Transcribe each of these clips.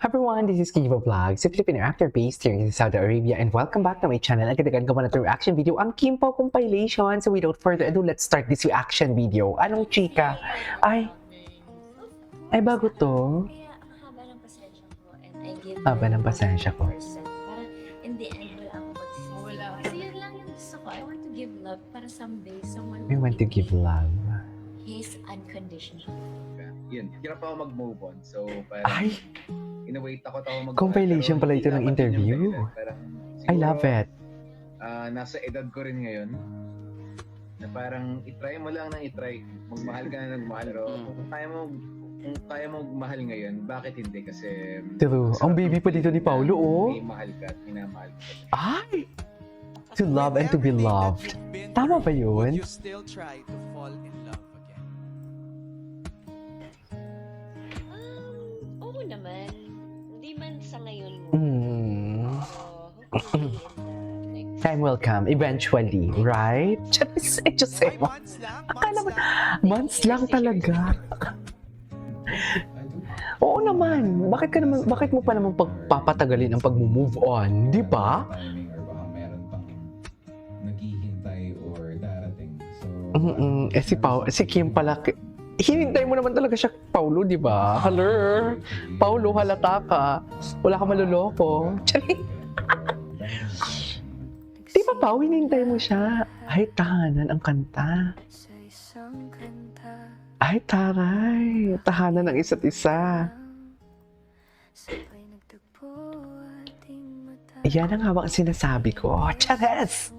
Everyone, this is Kiva Vlogs, a Filipino actor based here in Saudi Arabia, and welcome back to my channel. Agad-agad ko na ito reaction video, ang Kimpo compilation. So without further ado, let's start this reaction video. Anong chika? Ay bago to. Kaya ang haba ng pasensya ko and I give Haba ng pasensya ko. Parang in the end, wala akong magsisi. Kasi yun lang yung gusto ko. I want to give love para someday someone We want to give love. his unconditional. Yun, hirap ako mag-move on. So, parang, Ay, in-wait ako mag compilation pala ito ng interview. I love it. Nasa edad ko rin ngayon, na parang itry mo lang ng itry. Magmahal ka na ng mahal. Pero kung kaya mo magmahal ngayon, bakit hindi? Kasi, True. Ang baby pa dito ni Paulo, oh. May mahal ka at minamahal ka. Ay! To love and to be loved. Tama ba yun? You still try to fall in love again? Oo naman. Hindi man sa ngayon mo. Mm. Hopefully in the next... Time will come, eventually, right? Just say, Ay, months lang? akala mo, lang? months lang talaga. Oo naman. Bakit mo pa naman pagpapatagalin ang pag-move on, di ba? Timing or baka meron pang naghihintay or darating. So, Si Kim pala, hinintay mo naman talaga siya, Paulo, di ba? Hello? Paulo, halata ka. Wala ka maluloko. Tsali. Di ba, Pau, hinintay mo siya? Ay, tahanan ang kanta. Ay, taray. Tahanan ng isa't isa. Yan ang hawak sinasabi ko. Chares!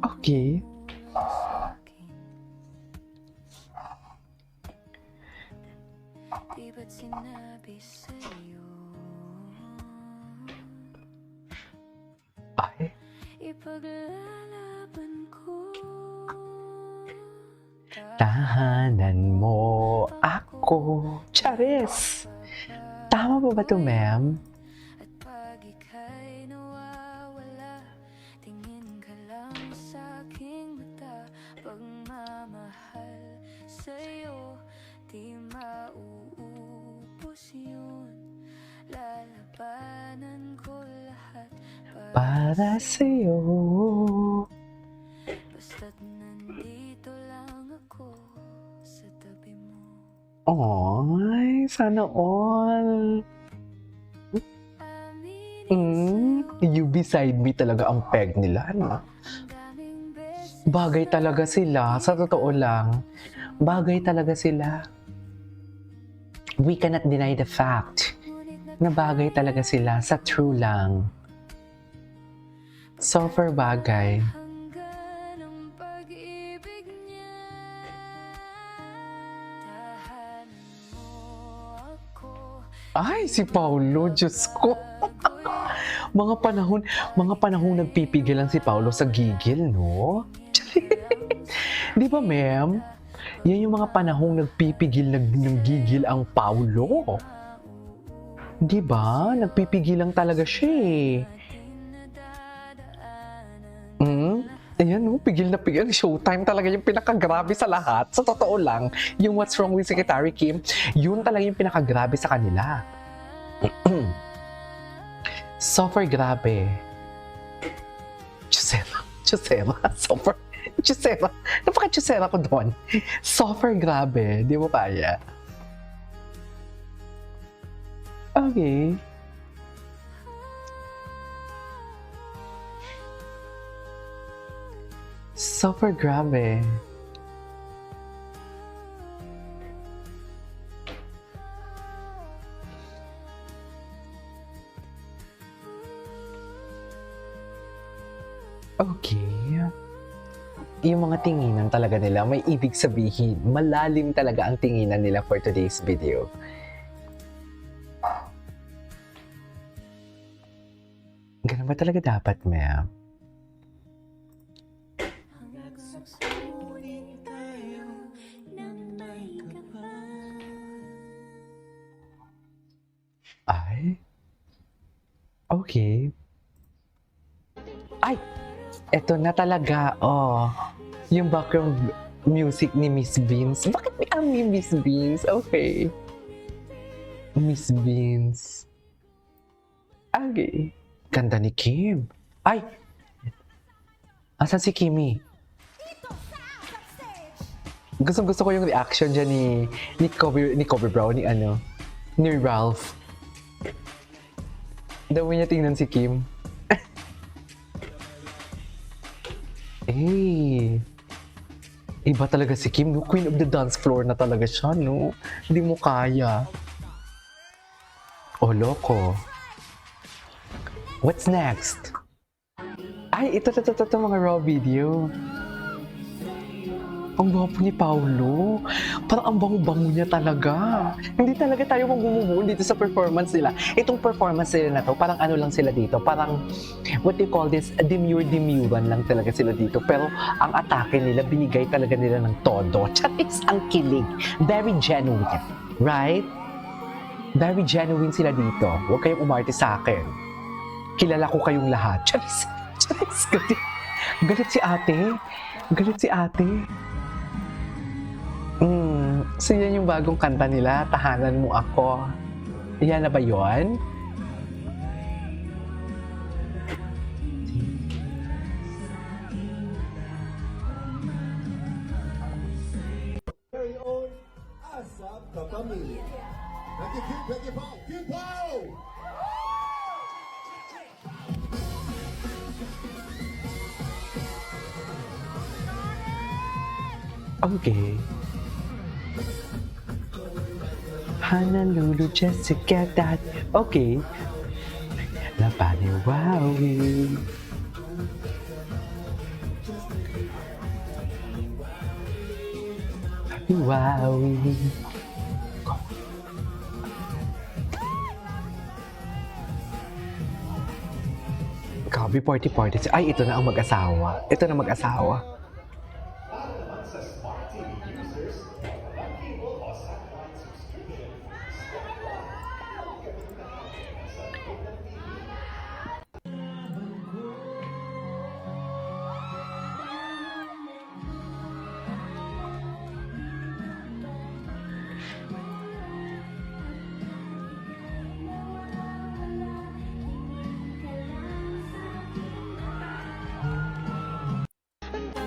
Okay. Ay. Tahanan mo ako. Charis! Tama ba to, ma'am? Para sa'yo. Basta't nandito lang ako sa tabi mo. Ay, sana all. You beside me talaga ang peg nila, no? Bagay talaga sila, sa totoo lang. Bagay talaga sila. We cannot deny the fact na bagay talaga sila sa true lang. Super bagay. Hanggan ang pag-ibig niya. Tahanan mo ako. Ay, si Paulo, Diyos ko. mga panahon nagpipigil lang si Paulo sa gigil, no? Di ba, ma'am? Yan yung mga panahong nagpipigil ng gigil ang Paulo. Di ba? Nagpipigil lang talaga siya eh. Ayan, no? Pigil na pigil. Showtime talaga yung pinakagrabe sa lahat. Sa totoo lang, yung What's Wrong with Secretary Kim, yun talaga yung pinakagrabe sa kanila. Super grabe. Chusera. Napaka-chusera ko doon. Super grabe. Di mo kaya. Okay. Super grabe. Okay. Yung mga tinginan talaga nila, may ibig sabihin. Malalim talaga ang tinginan nila for today's video. Ganun ba talaga dapat, ma'am? Ay? Okay. Ay! Eto na talaga, oh. Yung background music ni Miss Beans. Bakit may ami Miss Beans? Okay. Miss Beans. Okay. Ganda ni Kim. Ay! Asan si Kimi? Gusto ko yung reaction dyan ni Kobe Brown, ni Ralph. Dawi niya tingnan si Kim. Eh, iba talaga si Kim, no? Queen of the dance floor na talaga siya, no? Hindi mo kaya. Oh, loko. What's next? Ay, ito mga raw video. Ang gwapo ni Paolo. Parang ang bango-bango niya talaga. Hindi talaga tayo magmumubuon dito sa performance nila. Itong performance nila na to, parang ano lang sila dito. Parang, what do you call this? Demure-demuran lang talaga sila dito. Pero ang atake nila, binigay talaga nila ng todo. Charis ang kilig. Very genuine. Right? Very genuine sila dito. Huwag kayong umarte sa akin. Kilala ko kayong lahat. Charis. Charis. Galit si ate. Galit si ate. So yan yung bagong kanta nila, Tahanan Mo Ako. Yan na ba yun? Very own ASAP Kapamilya. Thank you, Kim. Thank you, Paul. Kim Paul! Okay. Honolulu just to get that. Okay. Napaniwawi. Napaniwawi. Grabe, party. Ay, ito na ang mag-asawa. Ito na mag-asawa.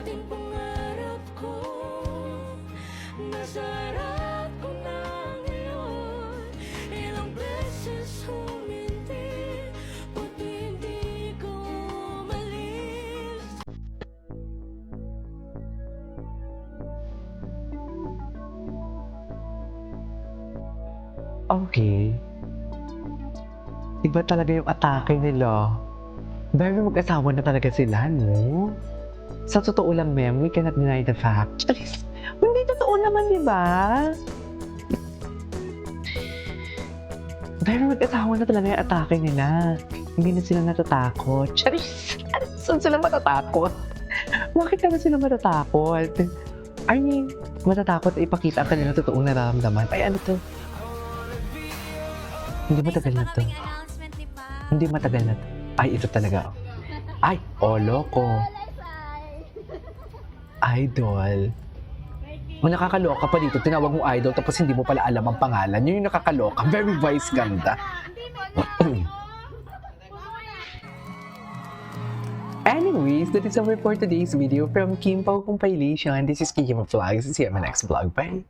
Dating pangarap ko, nasa harap ko na ngayon. Ilang beses huminti, buti hindi ko umalis. Okay. Iba talaga yung atake nila. Very mag-asawa na talaga sila, no? Sa totoo lang, ma'am, we cannot deny the fact. Charis, hindi totoo naman, di ba? Very mag-asawa na talaga yung atake nila. Hindi na sila natatakot. Charis, saan sila matatakot? Bakit ka na sila matatakot? I mean, matatakot ipakita ang kanilang totoong nararamdaman. Ay, ano to? Hindi matagal na to. Announcement ni Pa. Hindi matagal na to. Ay, ito talaga. Ay, oh, loko. Idol. Ang nakakaloka pa dito, tinawag mo idol tapos hindi mo pala alam ang pangalan. Yun yung nakakaloka. Very wise ganda. Anyways, that is all for today's video from Kim Pao Compilation. This is Kim Vlogs. See you in my next vlog. Bye!